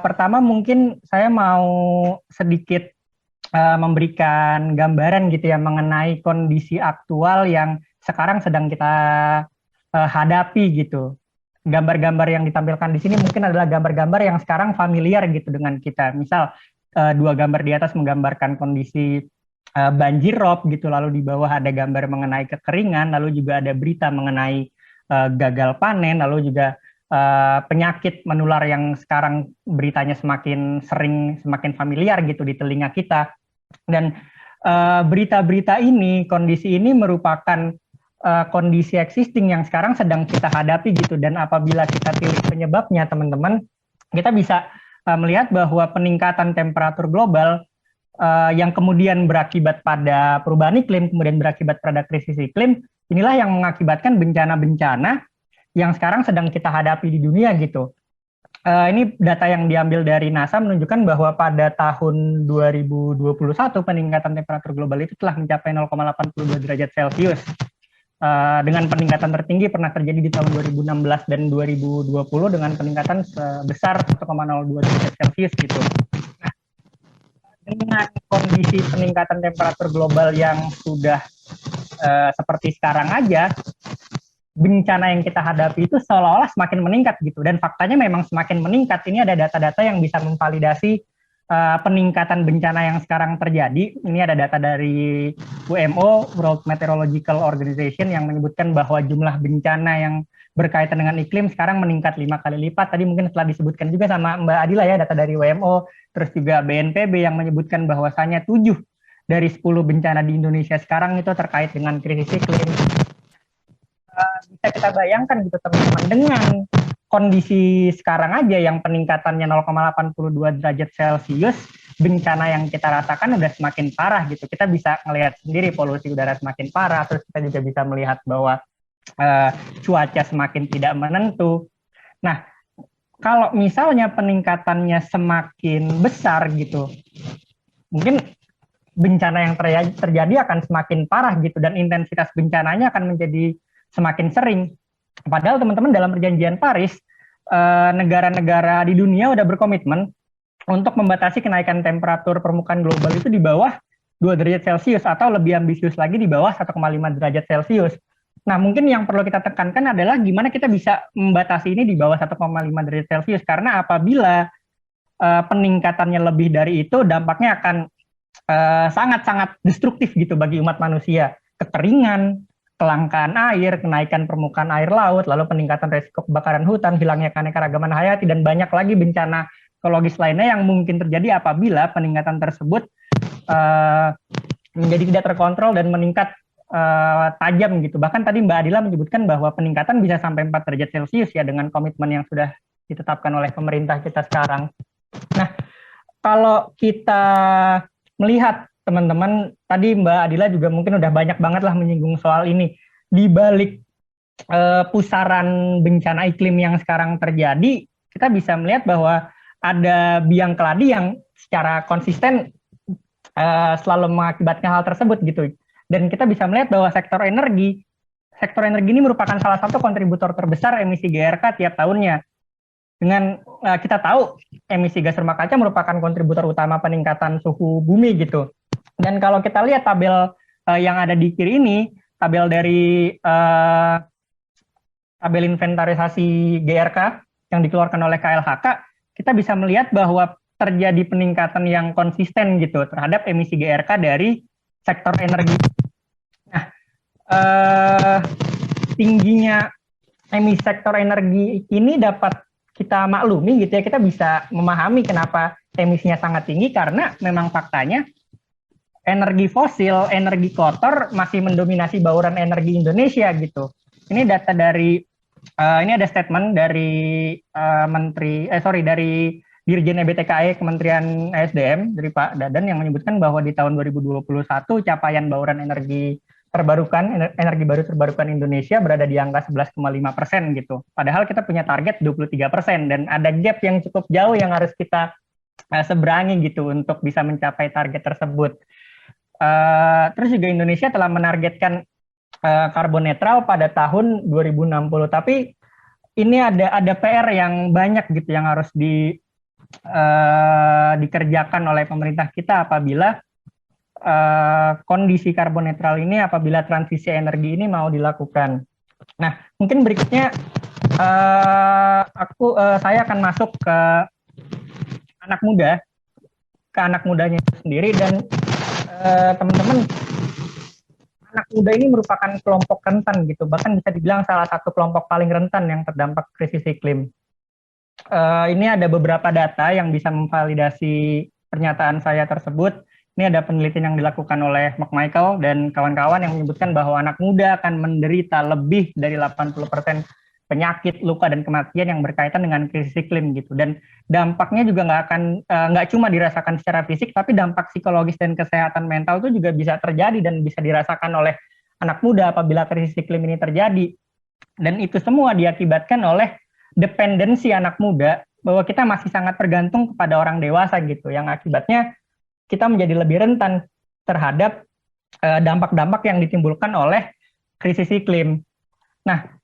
Pertama mungkin saya mau sedikit memberikan gambaran gitu ya mengenai kondisi aktual yang sekarang sedang kita hadapi gitu. Gambar-gambar yang ditampilkan di sini mungkin adalah gambar-gambar yang sekarang familiar gitu dengan kita. Misal dua gambar di atas menggambarkan kondisi banjir rob gitu, lalu di bawah ada gambar mengenai kekeringan, lalu juga ada berita mengenai gagal panen, lalu juga penyakit menular yang sekarang beritanya semakin sering, semakin familiar gitu di telinga kita. Dan berita-berita ini, kondisi ini merupakan kondisi existing yang sekarang sedang kita hadapi gitu. Dan apabila kita pilih penyebabnya, teman-teman, kita bisa melihat bahwa peningkatan temperatur global yang kemudian berakibat pada perubahan iklim, kemudian berakibat pada krisis iklim, inilah yang mengakibatkan bencana-bencana yang sekarang sedang kita hadapi di dunia gitu. Ini data yang diambil dari NASA menunjukkan bahwa pada tahun 2021 peningkatan temperatur global itu telah mencapai 0,82 derajat Celcius. Dengan peningkatan tertinggi pernah terjadi di tahun 2016 dan 2020 dengan peningkatan sebesar 1,02 derajat Celcius gitu. Nah, dengan kondisi peningkatan temperatur global yang sudah seperti sekarang aja, bencana yang kita hadapi itu seolah-olah semakin meningkat gitu, dan faktanya memang semakin meningkat. Ini ada data-data yang bisa memvalidasi peningkatan bencana yang sekarang terjadi. Ini ada data dari WMO, World Meteorological Organization, yang menyebutkan bahwa jumlah bencana yang berkaitan dengan iklim sekarang meningkat 5 kali lipat. Tadi mungkin setelah disebutkan juga sama Mbak Adila ya, data dari WMO, terus juga BNPB yang menyebutkan bahwasanya 7 dari 10 bencana di Indonesia sekarang itu terkait dengan krisis iklim. Bisa kita bayangkan gitu teman-teman, dengan kondisi sekarang aja yang peningkatannya 0,82 derajat Celcius, bencana yang kita rasakan udah semakin parah gitu. Kita bisa ngelihat sendiri polusi udara semakin parah, terus kita juga bisa melihat bahwa cuaca semakin tidak menentu. Nah, kalau misalnya peningkatannya semakin besar gitu, mungkin bencana yang terjadi akan semakin parah gitu, dan intensitas bencananya akan menjadi semakin sering. Padahal teman-teman, dalam perjanjian Paris, negara-negara di dunia udah berkomitmen untuk membatasi kenaikan temperatur permukaan global itu di bawah 2 derajat Celcius, atau lebih ambisius lagi di bawah 1,5 derajat Celcius. Nah, mungkin yang perlu kita tekankan adalah gimana kita bisa membatasi ini di bawah 1,5 derajat Celcius, karena apabila peningkatannya lebih dari itu, dampaknya akan sangat-sangat destruktif gitu bagi umat manusia. Kekeringan, kelangkaan air, kenaikan permukaan air laut, lalu peningkatan resiko kebakaran hutan, hilangnya keanekaragaman hayati, dan banyak lagi bencana ekologis lainnya yang mungkin terjadi apabila peningkatan tersebut menjadi tidak terkontrol dan meningkat tajam gitu. Bahkan tadi Mbak Adila menyebutkan bahwa peningkatan bisa sampai 4 derajat Celcius ya, dengan komitmen yang sudah ditetapkan oleh pemerintah kita sekarang. Nah, kalau kita melihat teman-teman, tadi Mbak Adila juga mungkin udah banyak banget lah menyinggung soal ini. Di balik pusaran bencana iklim yang sekarang terjadi, kita bisa melihat bahwa ada biang keladi yang secara konsisten selalu mengakibatkan hal tersebut gitu. Dan kita bisa melihat bahwa sektor energi ini merupakan salah satu kontributor terbesar emisi GRK tiap tahunnya. Dengan kita tahu emisi gas rumah kaca merupakan kontributor utama peningkatan suhu bumi gitu. Dan kalau kita lihat tabel yang ada di kiri ini, tabel dari tabel inventarisasi GRK yang dikeluarkan oleh KLHK, kita bisa melihat bahwa terjadi peningkatan yang konsisten gitu terhadap emisi GRK dari sektor energi. Nah, tingginya emisi sektor energi ini dapat kita maklumi gitu ya, kita bisa memahami kenapa emisinya sangat tinggi, karena memang faktanya energi fosil, energi kotor masih mendominasi bauran energi Indonesia gitu. Ini data dari ini ada statement dari dari Dirjen EBTKE Kementerian ESDM dari Pak Dadan yang menyebutkan bahwa di tahun 2021 capaian bauran energi baru terbarukan Indonesia berada di angka 11,5% gitu. Padahal kita punya target 23%, dan ada gap yang cukup jauh yang harus kita seberangi gitu untuk bisa mencapai target tersebut. Terus juga Indonesia telah menargetkan karbon netral pada tahun 2060, tapi ini ada PR yang banyak gitu yang harus dikerjakan oleh pemerintah kita apabila kondisi karbon netral ini, apabila transisi energi ini mau dilakukan. Nah, mungkin berikutnya saya akan masuk ke anak muda, ke anak mudanya sendiri, dan teman-teman, anak muda ini merupakan kelompok rentan gitu, bahkan bisa dibilang salah satu kelompok paling rentan yang terdampak krisis iklim. Ini ada beberapa data yang bisa memvalidasi pernyataan saya tersebut. Ini ada penelitian yang dilakukan oleh McMichael dan kawan-kawan yang menyebutkan bahwa anak muda akan menderita lebih dari 80% penyakit, luka, dan kematian yang berkaitan dengan krisis iklim gitu. Dan dampaknya juga nggak cuma dirasakan secara fisik, tapi dampak psikologis dan kesehatan mental itu juga bisa terjadi dan bisa dirasakan oleh anak muda apabila krisis iklim ini terjadi. Dan itu semua diakibatkan oleh dependensi anak muda, bahwa kita masih sangat tergantung kepada orang dewasa gitu, yang akibatnya kita menjadi lebih rentan terhadap dampak-dampak yang ditimbulkan oleh krisis iklim. Nah,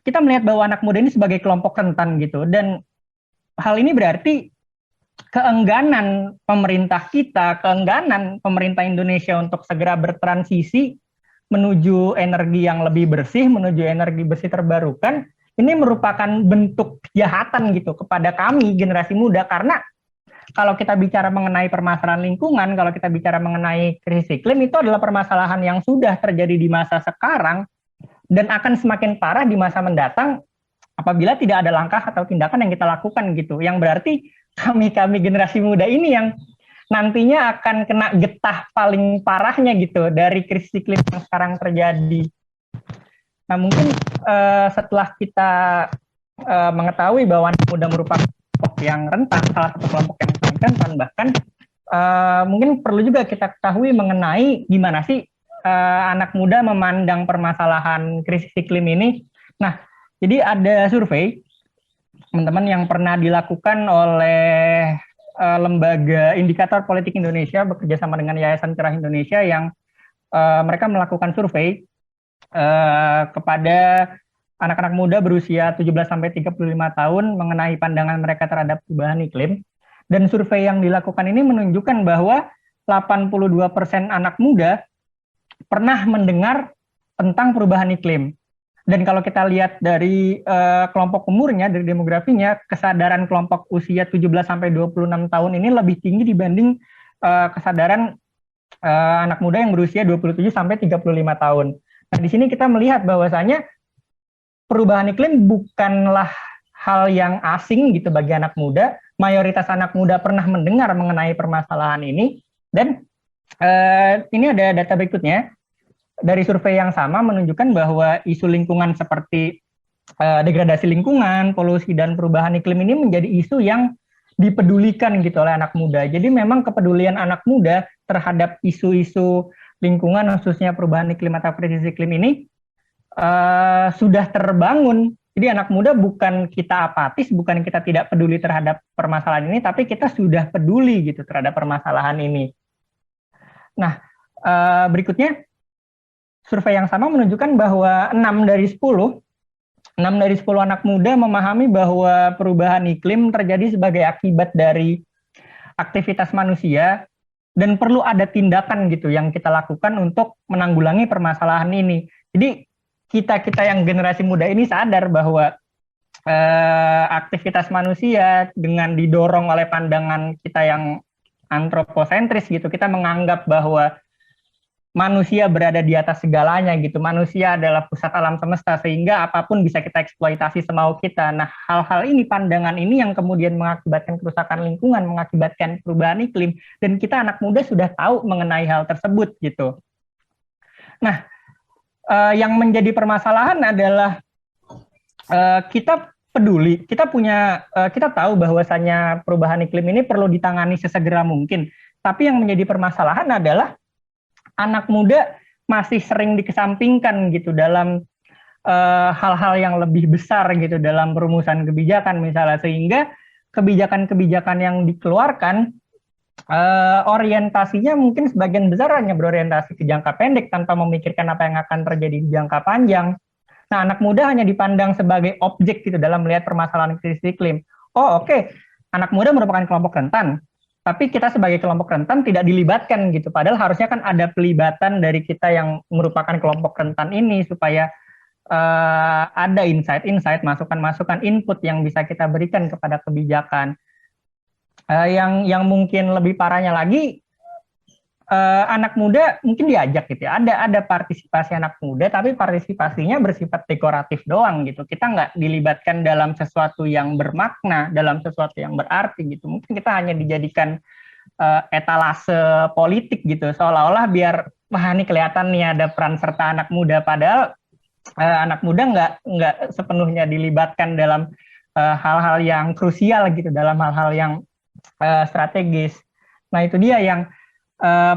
kita melihat bahwa anak muda ini sebagai kelompok rentan gitu, dan hal ini berarti keengganan pemerintah kita, keengganan pemerintah Indonesia untuk segera bertransisi menuju energi yang lebih bersih, menuju energi bersih terbarukan, ini merupakan bentuk kejahatan gitu kepada kami generasi muda, karena kalau kita bicara mengenai permasalahan lingkungan, kalau kita bicara mengenai krisis iklim, itu adalah permasalahan yang sudah terjadi di masa sekarang dan akan semakin parah di masa mendatang apabila tidak ada langkah atau tindakan yang kita lakukan gitu. Yang berarti kami generasi muda ini yang nantinya akan kena getah paling parahnya gitu dari krisis iklim yang sekarang terjadi. Nah, mungkin setelah kita mengetahui bahwa anak muda merupakan kelompok yang rentan, salah satu kelompok yang sangat rentan, bahkan mungkin perlu juga kita ketahui mengenai gimana sih anak muda memandang permasalahan krisis iklim ini. Nah, jadi ada survei teman-teman yang pernah dilakukan oleh Lembaga Indikator Politik Indonesia bekerja sama dengan Yayasan Cerah Indonesia, yang mereka melakukan survei kepada anak-anak muda berusia 17-35 tahun mengenai pandangan mereka terhadap perubahan iklim. Dan survei yang dilakukan ini menunjukkan bahwa 82% anak muda pernah mendengar tentang perubahan iklim. Dan kalau kita lihat dari kelompok umurnya, dari demografinya, kesadaran kelompok usia 17-26 tahun ini lebih tinggi dibanding kesadaran anak muda yang berusia 27-35 tahun. Nah, di sini kita melihat bahwasanya perubahan iklim bukanlah hal yang asing gitu bagi anak muda. Mayoritas anak muda pernah mendengar mengenai permasalahan ini. Dan ini ada data berikutnya. Dari survei yang sama menunjukkan bahwa isu lingkungan seperti degradasi lingkungan, polusi, dan perubahan iklim ini menjadi isu yang dipedulikan gitu oleh anak muda. Jadi memang kepedulian anak muda terhadap isu-isu lingkungan, khususnya perubahan iklim atau krisis iklim ini sudah terbangun. Jadi anak muda bukan kita apatis, bukan kita tidak peduli terhadap permasalahan ini, tapi kita sudah peduli gitu terhadap permasalahan ini. Nah, berikutnya survei yang sama menunjukkan bahwa 6 dari 10 anak muda memahami bahwa perubahan iklim terjadi sebagai akibat dari aktivitas manusia dan perlu ada tindakan gitu yang kita lakukan untuk menanggulangi permasalahan ini. Jadi kita yang generasi muda ini sadar bahwa aktivitas manusia dengan didorong oleh pandangan kita yang antroposentris gitu, kita menganggap bahwa manusia berada di atas segalanya gitu. Manusia adalah pusat alam semesta sehingga apapun bisa kita eksploitasi semau kita. Nah, hal-hal ini, pandangan ini yang kemudian mengakibatkan kerusakan lingkungan, mengakibatkan perubahan iklim, dan kita anak muda sudah tahu mengenai hal tersebut gitu. Nah, yang menjadi permasalahan adalah kita peduli, kita tahu bahwasanya perubahan iklim ini perlu ditangani sesegera mungkin. Tapi yang menjadi permasalahan adalah anak muda masih sering dikesampingkan gitu dalam hal-hal yang lebih besar gitu dalam perumusan kebijakan misalnya, sehingga kebijakan-kebijakan yang dikeluarkan orientasinya mungkin sebagian besar hanya berorientasi ke jangka pendek tanpa memikirkan apa yang akan terjadi di jangka panjang. Nah, anak muda hanya dipandang sebagai objek gitu dalam melihat permasalahan krisis iklim. Oh, oke. anak muda merupakan kelompok rentan, tapi kita sebagai kelompok rentan tidak dilibatkan gitu. Padahal harusnya kan ada pelibatan dari kita yang merupakan kelompok rentan ini supaya ada insight-insight, masukan-masukan, input yang bisa kita berikan kepada kebijakan. Yang mungkin lebih parahnya lagi, anak muda mungkin diajak gitu ya. Ada partisipasi anak muda, tapi partisipasinya bersifat dekoratif doang gitu. Kita nggak dilibatkan dalam sesuatu yang bermakna, dalam sesuatu yang berarti gitu. Mungkin kita hanya dijadikan etalase politik gitu, seolah-olah biar wah ini kelihatan nih ada peran serta anak muda. Padahal anak muda nggak sepenuhnya dilibatkan dalam hal-hal yang krusial gitu, dalam hal-hal yang strategis. Nah itu dia yang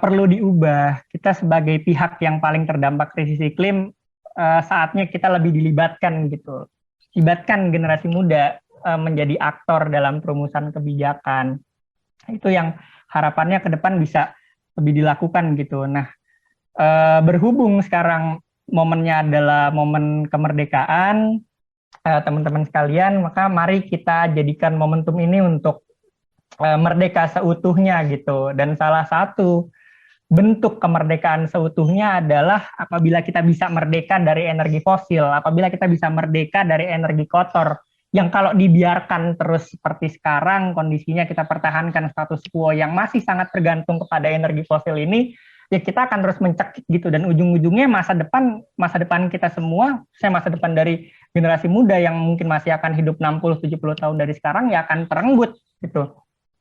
perlu diubah. Kita sebagai pihak yang paling terdampak krisis iklim, saatnya kita lebih dilibatkan gitu. Libatkan generasi muda menjadi aktor dalam perumusan kebijakan. Itu yang harapannya ke depan bisa lebih dilakukan gitu. Nah, berhubung sekarang momennya adalah momen kemerdekaan, teman-teman sekalian, maka mari kita jadikan momentum ini untuk merdeka seutuhnya gitu. Dan salah satu bentuk kemerdekaan seutuhnya adalah apabila kita bisa merdeka dari energi fosil, apabila kita bisa merdeka dari energi kotor, yang kalau dibiarkan terus seperti sekarang, kondisinya kita pertahankan status quo yang masih sangat tergantung kepada energi fosil ini, ya kita akan terus mencekik gitu, dan ujung-ujungnya masa depan kita semua, saya masa depan dari generasi muda yang mungkin masih akan hidup 60-70 tahun dari sekarang, ya akan terenggut gitu.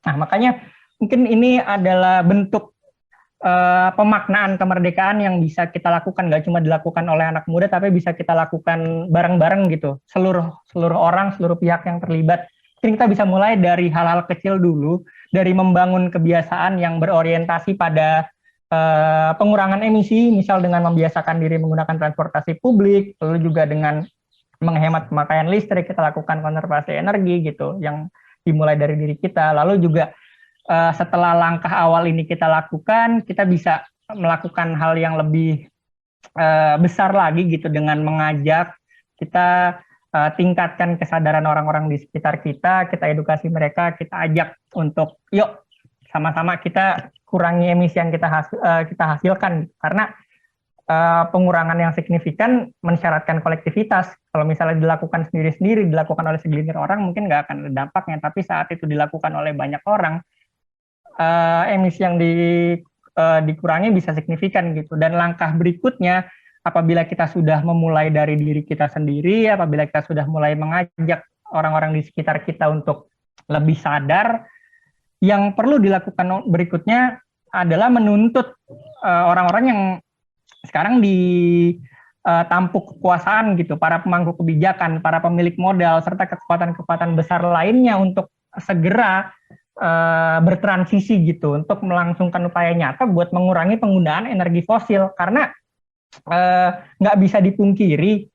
Nah, makanya mungkin ini adalah bentuk pemaknaan kemerdekaan yang bisa kita lakukan, nggak cuma dilakukan oleh anak muda, tapi bisa kita lakukan bareng-bareng gitu, seluruh orang, seluruh pihak yang terlibat. Mungkin kita bisa mulai dari hal-hal kecil dulu, dari membangun kebiasaan yang berorientasi pada pengurangan emisi, misal dengan membiasakan diri menggunakan transportasi publik, lalu juga dengan menghemat pemakaian listrik, kita lakukan konservasi energi gitu, yang dimulai dari diri kita. Lalu juga setelah langkah awal ini kita lakukan, kita bisa melakukan hal yang lebih besar lagi gitu, dengan mengajak kita tingkatkan kesadaran orang-orang di sekitar kita edukasi mereka, kita ajak untuk yuk sama-sama kita kurangi emisi yang kita hasilkan, karena pengurangan yang signifikan mensyaratkan kolektivitas. Kalau misalnya dilakukan sendiri-sendiri, dilakukan oleh segelintir orang, mungkin nggak akan ada dampaknya. Tapi saat itu dilakukan oleh banyak orang, emisi yang dikurangi bisa signifikan gitu. Dan langkah berikutnya, apabila kita sudah memulai dari diri kita sendiri, apabila kita sudah mulai mengajak orang-orang di sekitar kita untuk lebih sadar, yang perlu dilakukan berikutnya adalah menuntut orang-orang yang sekarang tampuk kekuasaan gitu, para pemangku kebijakan, para pemilik modal, serta kekuatan-kekuatan besar lainnya untuk segera bertransisi gitu, untuk melangsungkan upaya nyata buat mengurangi penggunaan energi fosil. Karena nggak bisa dipungkiri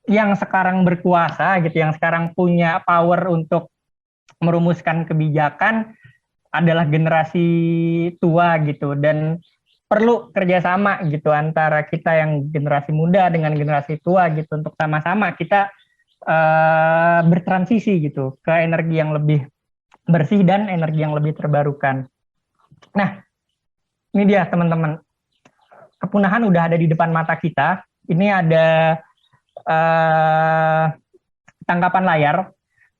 yang sekarang berkuasa gitu, yang sekarang punya power untuk merumuskan kebijakan adalah generasi tua gitu, dan perlu kerjasama gitu antara kita yang generasi muda dengan generasi tua gitu, untuk sama-sama kita bertransisi gitu ke energi yang lebih bersih dan energi yang lebih terbarukan. Nah, ini dia teman-teman, kepunahan udah ada di depan mata kita. Ini ada tangkapan layar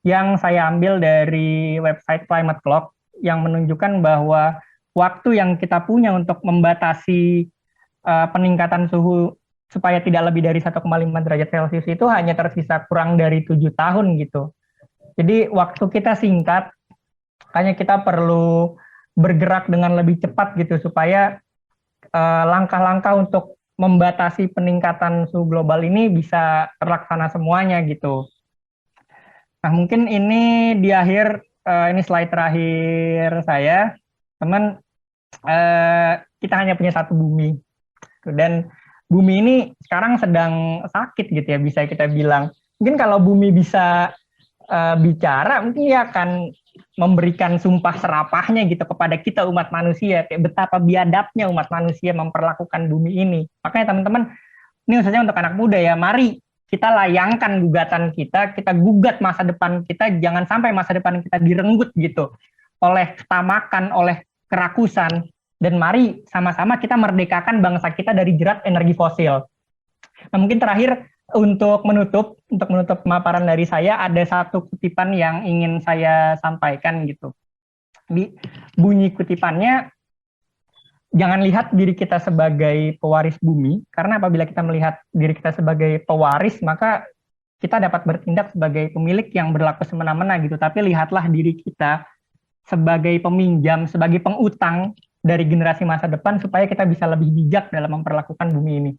yang saya ambil dari website Climate Clock, yang menunjukkan bahwa waktu yang kita punya untuk membatasi peningkatan suhu supaya tidak lebih dari 1,5 derajat Celcius itu hanya tersisa kurang dari 7 tahun gitu. Jadi waktu kita singkat, hanya kita perlu bergerak dengan lebih cepat gitu, supaya langkah-langkah untuk membatasi peningkatan suhu global ini bisa terlaksana semuanya gitu. Nah, mungkin ini di akhir, ini slide terakhir saya, teman. Kita hanya punya satu bumi, dan bumi ini sekarang sedang sakit gitu ya, bisa kita bilang. Mungkin kalau bumi bisa bicara, mungkin dia akan memberikan sumpah serapahnya gitu kepada kita umat manusia, kayak betapa biadabnya umat manusia memperlakukan bumi ini. Makanya teman-teman, ini khususnya untuk anak muda ya, mari kita layangkan gugatan kita gugat masa depan kita, jangan sampai masa depan kita direnggut gitu oleh ketamakan, oleh kerakusan, dan mari sama-sama kita merdekakan bangsa kita dari jerat energi fosil. Nah, mungkin terakhir untuk menutup pemaparan dari saya, ada satu kutipan yang ingin saya sampaikan gitu. Di bunyi kutipannya, jangan lihat diri kita sebagai pewaris bumi, karena apabila kita melihat diri kita sebagai pewaris, maka kita dapat bertindak sebagai pemilik yang berlaku semena-mena gitu. Tapi lihatlah diri kita sebagai peminjam, sebagai pengutang dari generasi masa depan, supaya kita bisa lebih bijak dalam memperlakukan bumi ini.